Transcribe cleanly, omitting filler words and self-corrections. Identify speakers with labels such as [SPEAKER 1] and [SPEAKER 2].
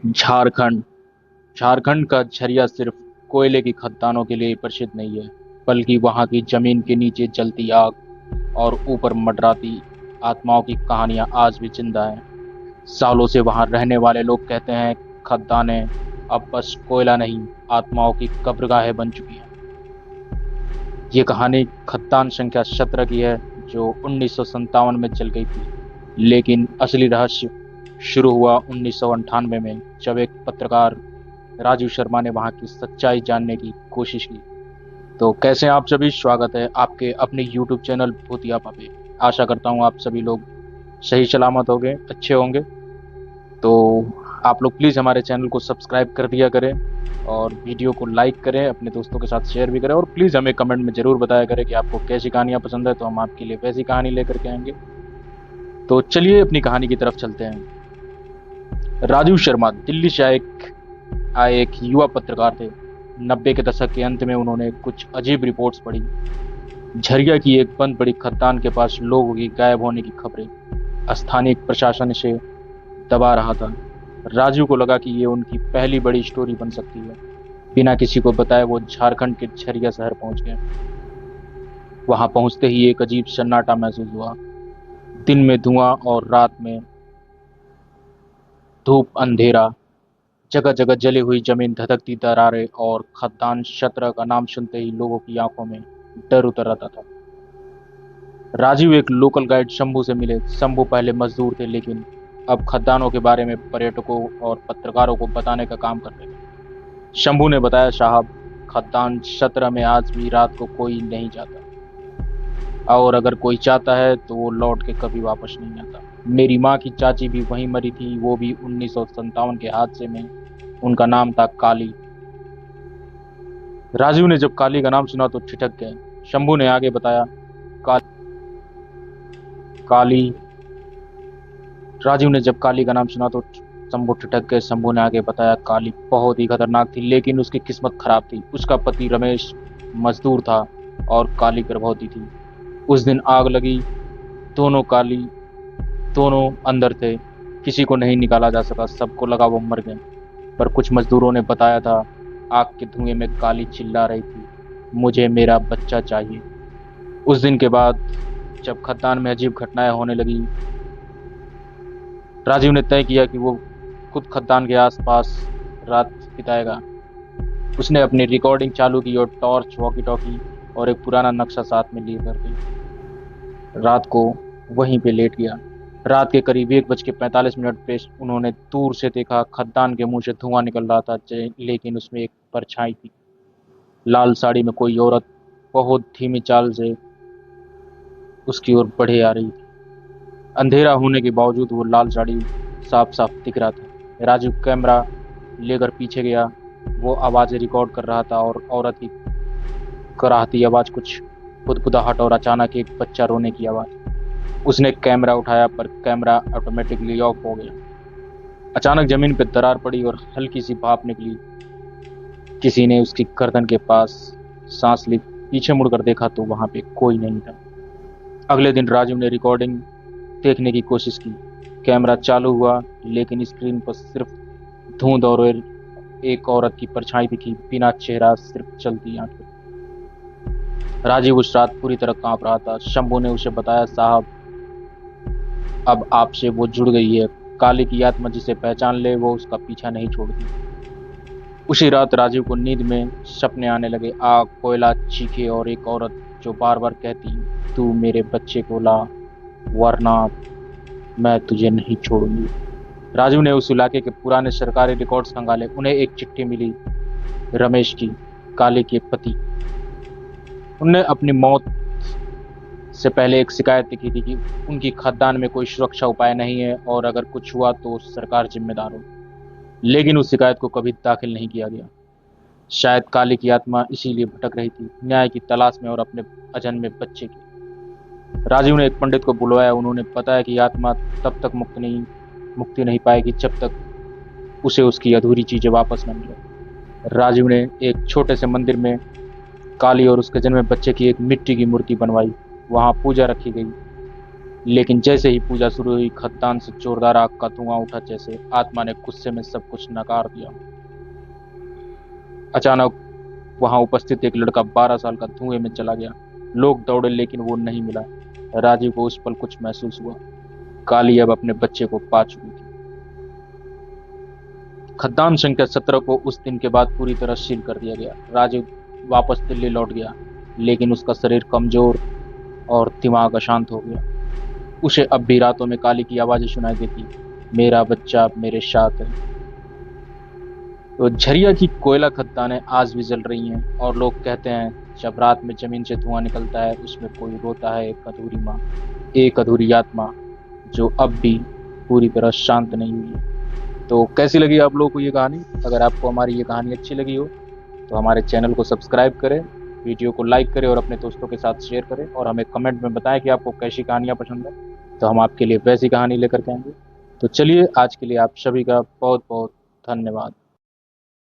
[SPEAKER 1] झारखंड झारखंड का झरिया सिर्फ कोयले की खदानों के लिए प्रसिद्ध नहीं है, बल्कि वहाँ की जमीन के नीचे जलती आग और ऊपर मंडराती आत्माओं की कहानियां आज भी जिंदा हैं। सालों से वहाँ रहने वाले लोग कहते हैं, खदानें अब बस कोयला नहीं, आत्माओं की कब्रगाहें बन चुकी हैं। ये कहानी खदान संख्या 17 की है, जो 1957 में जल गई थी। लेकिन असली रहस्य शुरू हुआ 1998 में, जब एक पत्रकार राजू शर्मा ने वहां की सच्चाई जानने की कोशिश की। तो कैसे हैं आप सभी? स्वागत है आपके अपने YouTube चैनल भूतियापा पे। आशा करता हूँ आप सभी लोग सही सलामत होंगे, अच्छे होंगे। तो आप लोग प्लीज़ हमारे चैनल को सब्सक्राइब कर दिया करें और वीडियो को लाइक करें, अपने दोस्तों के साथ शेयर भी करें, और प्लीज़ हमें कमेंट में ज़रूर बताया करें कि आपको कैसी कहानियाँ पसंद है, तो हम आपके लिए वैसी कहानी लेकर के आएंगे। तो चलिए अपनी कहानी की तरफ चलते हैं। राजू शर्मा दिल्ली से आए एक युवा पत्रकार थे। 90 के दशक के अंत में उन्होंने कुछ अजीब रिपोर्ट्स पढ़ी। झरिया की एक बंद पड़ी खदान के पास लोगों की गायब होने की खबरें स्थानीय प्रशासन से दबा रहा था। राजू को लगा कि ये उनकी पहली बड़ी स्टोरी बन सकती है। बिना किसी को बताए वो झारखंड के झरिया शहर पहुंच गए। वहां पहुंचते ही एक अजीब सन्नाटा महसूस हुआ। दिन में धुआं और रात में धूप, अंधेरा, जगह जगह जली हुई जमीन, धधकती दरारें, और खदान 17 का नाम सुनते ही लोगों की आंखों में डर उतर आता था। राजीव एक लोकल गाइड शंभू से मिले। शंभू पहले मजदूर थे, लेकिन अब खदानों के बारे में पर्यटकों और पत्रकारों को बताने का काम करते थे। शंभू ने बताया, साहब, खदान 17 में आज भी रात को कोई नहीं जाता, और अगर कोई चाहता है तो वो लौट के कभी वापस नहीं आता। मेरी माँ की चाची भी वहीं मरी थी, वो भी 1957 के हादसे में। उनका नाम था काली। राजू ने जब काली का नाम सुना तो ठिठक गए। शंभू ने आगे बताया, का, काली। राजू ने जब काली का नाम सुना तो शंभू ठिठक गए। शंभू ने आगे बताया, काली बहुत ही खतरनाक थी, लेकिन उसकी किस्मत खराब थी। उसका पति रमेश मजदूर था और काली गर्भवती थी। उस दिन आग लगी, दोनों काली दोनों अंदर थे। किसी को नहीं निकाला जा सका, सबको लगा वो मर गए। पर कुछ मजदूरों ने बताया था, आग के धुएं में काली चिल्ला रही थी, मुझे मेरा बच्चा चाहिए। उस दिन के बाद जब खदान में अजीब घटनाएं होने लगी, राजीव ने तय किया कि वो खुद खदान के आसपास रात बिताएगा। उसने अपनी रिकॉर्डिंग चालू की और टॉर्च, वॉकी टॉकी और एक पुराना नक्शा साथ में लिए करके रात को वहीं पे लेट गया। रात के करीब 1:45 पे उन्होंने दूर से देखा, खदान के मुंह से धुआं निकल रहा था, लेकिन उसमें एक परछाई थी। लाल साड़ी में कोई औरत बहुत धीमी चाल से उसकी ओर बढ़े आ रही थी। अंधेरा होने के बावजूद वो लाल साड़ी साफ साफ दिख रहा था। राजू कैमरा लेकर पीछे गया। वो आवाजें रिकॉर्ड कर रहा था, और औरत की कराहती आवाज, कुछ बुदबुदाहट, और अचानक एक बच्चा रोने की आवाज। उसने कैमरा उठाया, पर कैमरा ऑटोमेटिकली ऑफ हो गया। अचानक जमीन पर दरार पड़ी और हल्की सी भाप निकली। किसी ने उसकी गर्दन के पास सांस ली। पीछे मुड़कर देखा तो वहां पे कोई नहीं था। अगले दिन राजू ने रिकॉर्डिंग देखने की कोशिश की। कैमरा चालू हुआ, लेकिन स्क्रीन पर सिर्फ धुंध और एक औरत की परछाई दिखी, बिना चेहरा, सिर्फ चलती आंखें। राजीव उस रात पूरी तरह कांप रहा था। शंभू ने उसे बताया, साहब, अब आपसे वो जुड़ गई है। काली की आत्मा जिसे पहचान ले, वो उसका पीछा नहीं छोड़ती। उसी रात राजीव को नींद में सपने आने लगे। आग, कोयला, चीखे और एक औरत जो बार बार कहती, तू मेरे बच्चे को ला, वरना मैं तुझे नहीं छोड़ूंगी। राजू ने उस इलाके के पुराने सरकारी रिकॉर्ड्स खंगाले। उन्हें एक चिट्ठी मिली, रमेश की, काली के पति। उनने अपनी मौत से पहले एक शिकायत लिखी थी कि उनकी खदान में कोई सुरक्षा उपाय नहीं है, और अगर कुछ हुआ तो सरकार जिम्मेदार हो। लेकिन उस शिकायत को कभी दाखिल नहीं किया गया। शायद काली की आत्मा इसीलिए भटक रही थी, न्याय की तलाश में और अपने अजन्मे बच्चे की। राजीव ने एक पंडित को बुलवाया। उन्होंने बताया कि आत्मा तब तक मुक्ति नहीं पाएगी जब तक उसे उसकी अधूरी चीजें वापस न मिले। राजीव ने एक छोटे से मंदिर में काली और उसके जन्मे बच्चे की एक मिट्टी की मूर्ति बनवाई। वहां पूजा रखी गई, लेकिन जैसे ही पूजा शुरू हुई, खद्दान से जोरदार आग का धुआं उठा, जैसे आत्मा ने गुस्से में सब कुछ नकार दिया। अचानक वहां उपस्थित एक लड़का 12 साल का धुएं में चला गया। लोग दौड़े लेकिन वो नहीं मिला। राजीव को उस पल कुछ महसूस हुआ। काली अब अपने बच्चे को पा चुकी थी। खद्दान संख्या 17 को उस दिन के बाद पूरी तरह सील कर दिया गया। राजीव वापस दिल्ली लौट गया, लेकिन उसका शरीर कमजोर और दिमाग अशांत हो गया। उसे अब भी रातों में काली की आवाजें सुनाई देती, मेरा बच्चा अब मेरे साथ है। तो झरिया की कोयला खदानें आज भी जल रही हैं और लोग कहते हैं जब रात में जमीन से धुआं निकलता है, उसमें कोई रोता है, एक अधूरी माँ, एक अधूरी आत्मा जो अब भी पूरी तरह शांत नहीं हुई। तो कैसी लगी आप लोगों को ये कहानी? अगर आपको हमारी ये कहानी अच्छी लगी हो तो हमारे चैनल को सब्सक्राइब करें, वीडियो को लाइक करें और अपने दोस्तों के साथ शेयर करें, और हमें कमेंट में बताएं कि आपको कैसी कहानियाँ पसंद है, तो हम आपके लिए वैसी कहानी लेकर के आएंगे। तो चलिए, आज के लिए आप सभी का बहुत बहुत धन्यवाद।